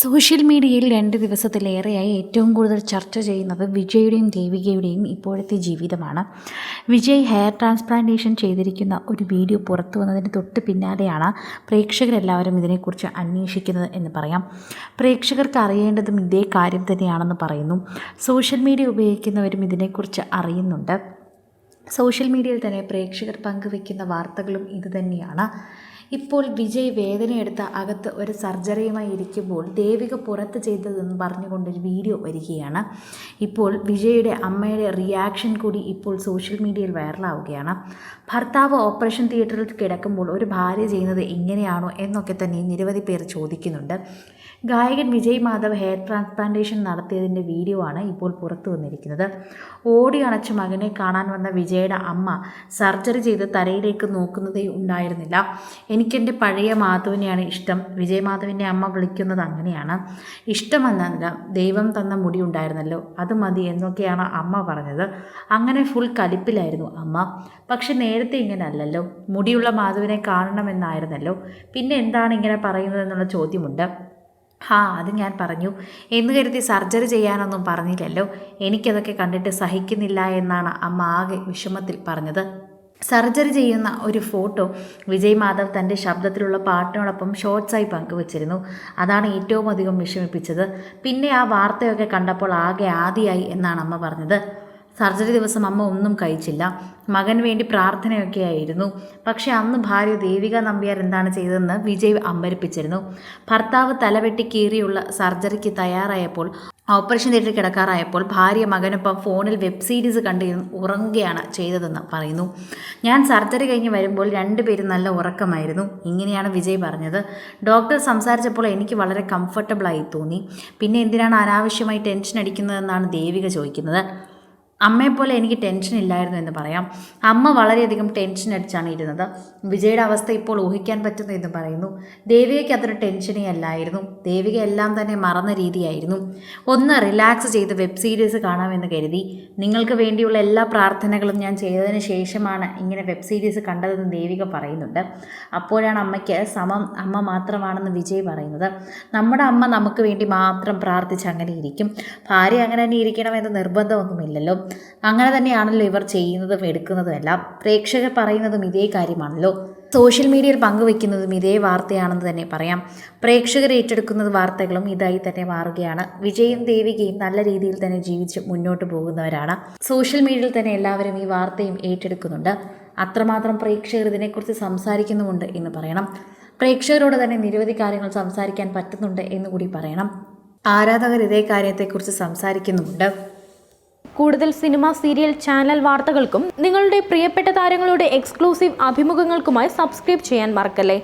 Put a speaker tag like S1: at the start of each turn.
S1: Social മീഡിയയിൽ 2 ദിവസത്തിലേറെയായി ഏറ്റവും കൂടുതൽ ചർച്ച ചെയ്യുന്നത് വിജയുടെയും ദേവികയുടെയും ഇപ്പോഴത്തെ ജീവിതമാണ്. വിജയ് ഹെയർ ട്രാൻസ്പ്ലാന്റേഷൻ ചെയ്തിരിക്കുന്ന ഒരു വീഡിയോ പുറത്തു വന്നതിന് തൊട്ട് പിന്നാലെയാണ് പ്രേക്ഷകരെല്ലാവരും ഇതിനെക്കുറിച്ച് അന്വേഷിക്കുന്നത് എന്ന് പറയാം. പ്രേക്ഷകർക്ക് അറിയേണ്ടതും ഇതേ കാര്യം തന്നെയാണെന്ന് പറയുന്നു. സോഷ്യൽ മീഡിയ ഉപയോഗിക്കുന്നവരും ഇതിനെക്കുറിച്ച് അറിയുന്നുണ്ട്. സോഷ്യൽ മീഡിയയിൽ തന്നെ പ്രേക്ഷകർ പങ്കുവയ്ക്കുന്ന വാർത്തകളും ഇതുതന്നെയാണ്. ഇപ്പോൾ വിജയ് വേദനയെടുത്ത അകത്ത് ഒരു സർജറിയുമായി ഇരിക്കുമ്പോൾ ദേവിക പുറത്ത് ചെയ്തതെന്ന് പറഞ്ഞുകൊണ്ടൊരു വീഡിയോ വരികയാണ്. ഇപ്പോൾ വിജയുടെ അമ്മയുടെ റിയാക്ഷൻ കൂടി ഇപ്പോൾ സോഷ്യൽ മീഡിയയിൽ വൈറലാവുകയാണ്. ഭർത്താവ് ഓപ്പറേഷൻ തിയേറ്ററിൽ കിടക്കുമ്പോൾ ഒരു ഭാര്യ ചെയ്യുന്നത് ഇങ്ങനെയാണോ എന്നൊക്കെ തന്നെ നിരവധി പേർ ചോദിക്കുന്നുണ്ട്. ഗായകൻ വിജയ് മാധവ് ഹെയർ ട്രാൻസ്പ്ലാന്റേഷൻ നടത്തിയതിൻ്റെ വീഡിയോ ആണ് ഇപ്പോൾ പുറത്തു വന്നിരിക്കുന്നത്. ഓടി അണച്ച മകനെ കാണാൻ വന്ന വിജയുടെ അമ്മ സർജറി ചെയ്ത് തലയിലേക്ക് നോക്കുന്നതേ ഉണ്ടായിരുന്നില്ല. എനിക്കെൻ്റെ പഴയ മാധവിനെയാണ് ഇഷ്ടം. വിജയ് മാധവിൻ്റെ അമ്മ വിളിക്കുന്നത് അങ്ങനെയാണ്. ഇഷ്ടമെന്നല്ല, ദൈവം തന്ന മുടി ഉണ്ടായിരുന്നല്ലോ, അത് മതി എന്നൊക്കെയാണ് അമ്മ പറഞ്ഞത്. അങ്ങനെ ഫുൾ കലിപ്പിലായിരുന്നു അമ്മ. പക്ഷെ നേരത്തെ ഇങ്ങനെ അല്ലല്ലോ, മുടിയുള്ള മാധവിനെ കാണണമെന്നായിരുന്നല്ലോ, പിന്നെ എന്താണ് ഇങ്ങനെ പറയുന്നതെന്നുള്ള ചോദ്യമുണ്ട്. അത് ഞാൻ പറഞ്ഞു എന്ന് കരുതി സർജറി ചെയ്യാനൊന്നും പറഞ്ഞില്ലല്ലോ. എനിക്കതൊക്കെ കണ്ടിട്ട് സഹിക്കുന്നില്ല എന്നാണ് അമ്മ ആകെ വിഷമത്തിൽ പറഞ്ഞത്. സർജറി ചെയ്യുന്ന ഒരു ഫോട്ടോ വിജയ് മാധവ് തൻ്റെ ശബ്ദത്തിലുള്ള പാട്ടിനോടൊപ്പം ഷോർട്സായി പങ്കുവച്ചിരുന്നു. അതാണ് ഏറ്റവും അധികം വിഷമിപ്പിച്ചത്. പിന്നെ ആ വാർത്തയൊക്കെ കണ്ടപ്പോൾ ആകെ ആദിയായി എന്നാണ് അമ്മ പറഞ്ഞത്. സർജറി ദിവസം അമ്മ ഒന്നും കഴിച്ചില്ല. മകന് വേണ്ടി പ്രാർത്ഥനയൊക്കെ ആയിരുന്നു. പക്ഷേ അന്ന് ഭാര്യ ദേവിക നമ്പ്യാർ എന്താണ് ചെയ്തതെന്ന് വിജയ് അമ്പരിപ്പിച്ചിരുന്നു. ഭർത്താവ് തലവെട്ടി കീറിയുള്ള സർജറിക്ക് തയ്യാറായപ്പോൾ, ഓപ്പറേഷൻ തിയേറ്ററിൽ കിടക്കാറായപ്പോൾ ഭാര്യ മകനൊപ്പം ഫോണിൽ വെബ് സീരീസ് കണ്ടിരുന്ന് ഉറങ്ങുകയാണ് ചെയ്തതെന്ന് പറയുന്നു. ഞാൻ സർജറി കഴിഞ്ഞ് വരുമ്പോൾ രണ്ടുപേരും നല്ല ഉറക്കമായിരുന്നു. ഇങ്ങനെയാണ് വിജയ് പറഞ്ഞത്. ഡോക്ടർ സംസാരിച്ചപ്പോൾ എനിക്ക് വളരെ കംഫർട്ടബിളായി തോന്നി. പിന്നെ എന്തിനാണ് അനാവശ്യമായി ടെൻഷൻ അടിക്കുന്നതെന്നാണ് ദേവിക ചോദിക്കുന്നത്. അമ്മയെപ്പോലെ എനിക്ക് ടെൻഷൻ ഇല്ലായിരുന്നു എന്ന് പറയാം. അമ്മ വളരെയധികം ടെൻഷൻ അടിച്ചാണ് ഇരുന്നത്. വിജയുടെ അവസ്ഥ ഇപ്പോൾ ഊഹിക്കാൻ പറ്റുന്നു എന്ന് പറയുന്നു. ദേവികയ്ക്ക് അത്ര ടെൻഷനേ അല്ലായിരുന്നു. ദേവിക എല്ലാം തന്നെ മറന്ന രീതിയായിരുന്നു. ഒന്ന് റിലാക്സ് ചെയ്ത് വെബ് സീരീസ് കാണാമെന്ന് കരുതി. നിങ്ങൾക്ക് വേണ്ടിയുള്ള എല്ലാ പ്രാർത്ഥനകളും ഞാൻ ചെയ്തതിന് ശേഷമാണ് ഇങ്ങനെ വെബ് സീരീസ് കണ്ടതെന്ന് ദേവിക പറയുന്നുണ്ട്. അപ്പോഴാണ് അമ്മയ്ക്ക് സമം അമ്മ മാത്രമാണെന്ന് വിജയ് പറയുന്നത്. നമ്മുടെ അമ്മ നമുക്ക് വേണ്ടി മാത്രം പ്രാർത്ഥിച്ച് അങ്ങനെ ഇരിക്കും. ഭാര്യ അങ്ങനെ തന്നെ ഇരിക്കണമെന്ന് നിർബന്ധമൊന്നുമില്ലല്ലോ. അങ്ങനെ തന്നെയാണല്ലോ ഇവർ ചെയ്യുന്നതും എടുക്കുന്നതും എല്ലാം. പ്രേക്ഷകർ പറയുന്നതും ഇതേ കാര്യമാണല്ലോ. സോഷ്യൽ മീഡിയയിൽ പങ്കുവയ്ക്കുന്നതും ഇതേ വാർത്തയാണെന്ന് തന്നെ പറയാം. പ്രേക്ഷകർ ഏറ്റെടുക്കുന്നത് വാർത്തകളും ഇതായി തന്നെ മാറുകയാണ്. വിജയും ദേവികയും നല്ല രീതിയിൽ തന്നെ ജീവിച്ച് മുന്നോട്ട് പോകുന്നവരാണ്. സോഷ്യൽ മീഡിയയിൽ തന്നെ എല്ലാവരും ഈ വാർത്തയും ഏറ്റെടുക്കുന്നുണ്ട്. അത്രമാത്രം പ്രേക്ഷകർ ഇതിനെക്കുറിച്ച് സംസാരിക്കുന്നുമുണ്ട് എന്ന് പറയണം. പ്രേക്ഷകരോട് തന്നെ നിരവധി കാര്യങ്ങൾ സംസാരിക്കാൻ പറ്റുന്നുണ്ട് എന്നുകൂടി പറയണം. ആരാധകർ ഇതേ കാര്യത്തെക്കുറിച്ച് സംസാരിക്കുന്നുമുണ്ട്.
S2: കൂടുതൽ സിനിമ, സീരിയൽ, ചാനൽ വാർത്തകൾക്കും നിങ്ങളുടെ പ്രിയപ്പെട്ട താരങ്ങളുടെ എക്സ്ക്ലൂസീവ് അഭിമുഖങ്ങൾക്കുമായി സബ്സ്ക്രൈബ് ചെയ്യാൻ മറക്കല്ലേ.